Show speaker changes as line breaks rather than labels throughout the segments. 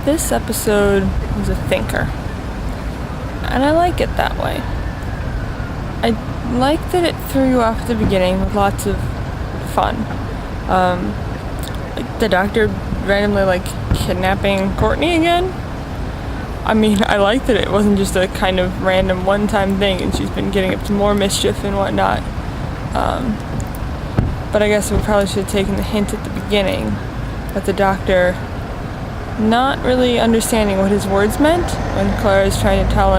this episode was a thinker. And I like it that way. I like that it threw you off at the beginning with lots of fun. Like the doctor randomly kidnapping Courtney again. I mean, I like that it wasn't just a kind of random one-time thing and she's been getting up to more mischief and whatnot. But I guess we probably should have taken the hint at the beginning that the doctor not really understanding what his words meant when Clara is trying to tell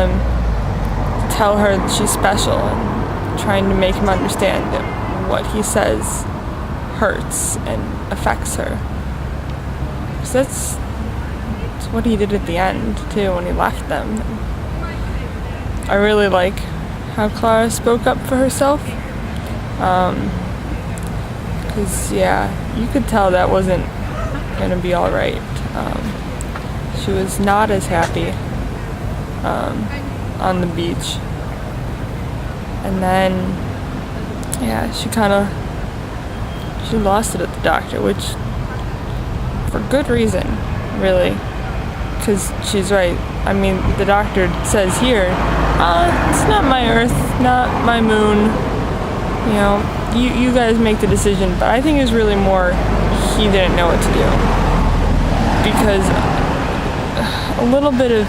her that she's special and trying to make him understand that what he says hurts and affects her. So that's what he did at the end too when he left them. I really like how Clara spoke up for herself, because you could tell that wasn't gonna be all right. She was not as happy on the beach, and then she lost it at the doctor, which for good reason, really, because she's right. I mean, the doctor says here, it's not my Earth, not my moon, you guys make the decision, but I think it was really more he didn't know what to do, because a little bit of,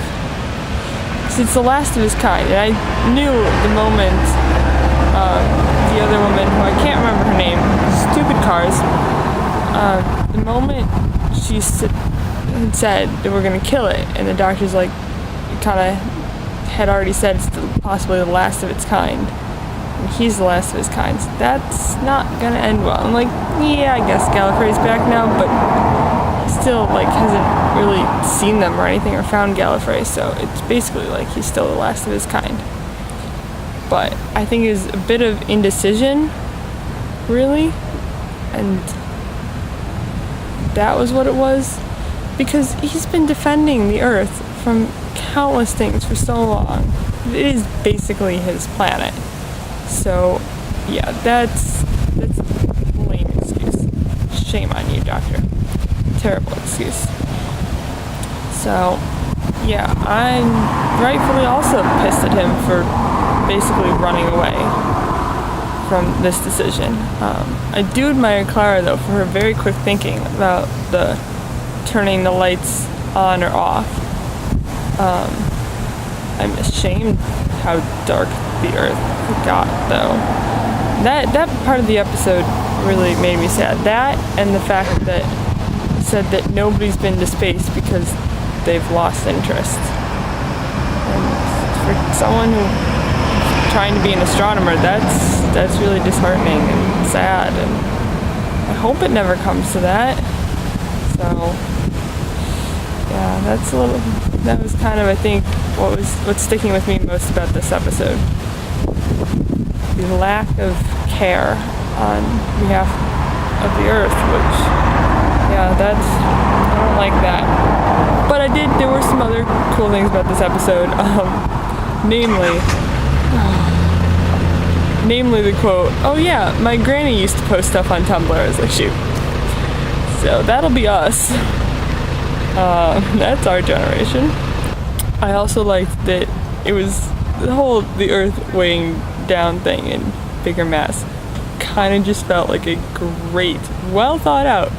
it's the last of his kind, and I knew the moment the other woman, who I can't remember her name, stupid cars, the moment she had said that we're gonna kill it, and the doctor's kind of had already said it's possibly the last of its kind, and he's the last of his kind, so that's not gonna end well. I'm like, I guess Gallifrey's back now, but he still hasn't really seen them or anything or found Gallifrey, so it's basically he's still the last of his kind. But I think it was a bit of indecision, really, and that was what it was, because he's been defending the Earth from countless things for so long. It is basically his planet. So, that's a lame excuse. Shame on you, Doctor. Terrible excuse. So, I'm rightfully also pissed at him for basically running away from this decision. I do admire Clara, though, for her very quick thinking about the turning the lights on or off. I'm ashamed how dark the Earth got, though. That part of the episode really made me sad. That and the fact that it said that nobody's been to space because they've lost interest. And for someone who trying to be an astronomer, that's really disheartening and sad, and I hope it never comes to that. So that was kind of, I think, what's sticking with me most about this episode. The lack of care on behalf of the Earth, which I don't like that. But there were some other cool things about this episode, namely the quote, my granny used to post stuff on Tumblr. I was like, shoot. So that'll be us. That's our generation. I also liked that it was the Earth weighing down thing in bigger mass kind of just felt like a great, well thought out,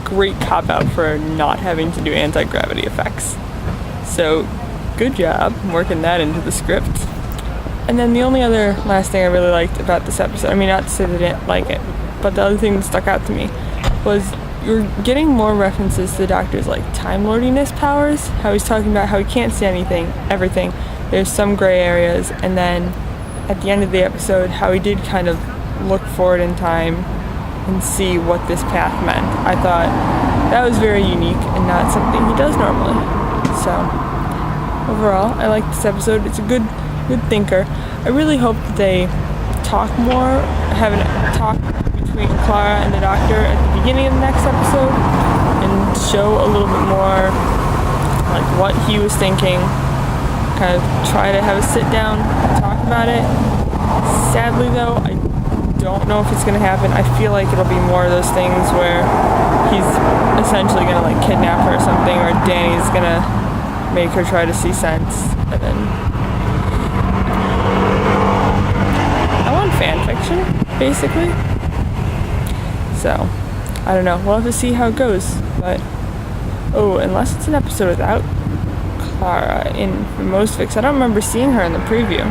great cop out for not having to do anti-gravity effects. So good job working that into the script. And then the only other last thing I really liked about this episode, not to say that I didn't like it, but the other thing that stuck out to me was you're getting more references to the Doctor's Time Lordiness powers, how he's talking about how he can't see everything, there's some gray areas, and then at the end of the episode, how he did kind of look forward in time and see what this path meant. I thought that was very unique and not something he does normally. So overall, I like this episode. It's a good thinker. I really hope that they talk more, have a talk between Clara and the Doctor at the beginning of the next episode, and show a little bit more what he was thinking, kind of try to have a sit down and talk about it. Sadly though, I don't know if it's gonna happen. I feel like it'll be more of those things where he's essentially gonna like kidnap her or something, or Danny's gonna make her try to see sense, and then I want fan fiction, basically. So I don't know. We'll have to see how it goes. But unless it's an episode without Clara in Ramo's Fix. I don't remember seeing her in the preview.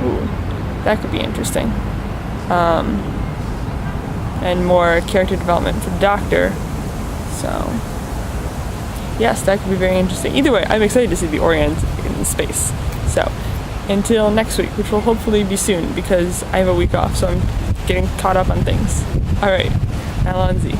Ooh, that could be interesting. And more character development for the Doctor. So, yes, that could be very interesting. Either way, I'm excited to see the Orient in space. So, until next week, which will hopefully be soon because I have a week off, so I'm getting caught up on things. Alright, Alonzi.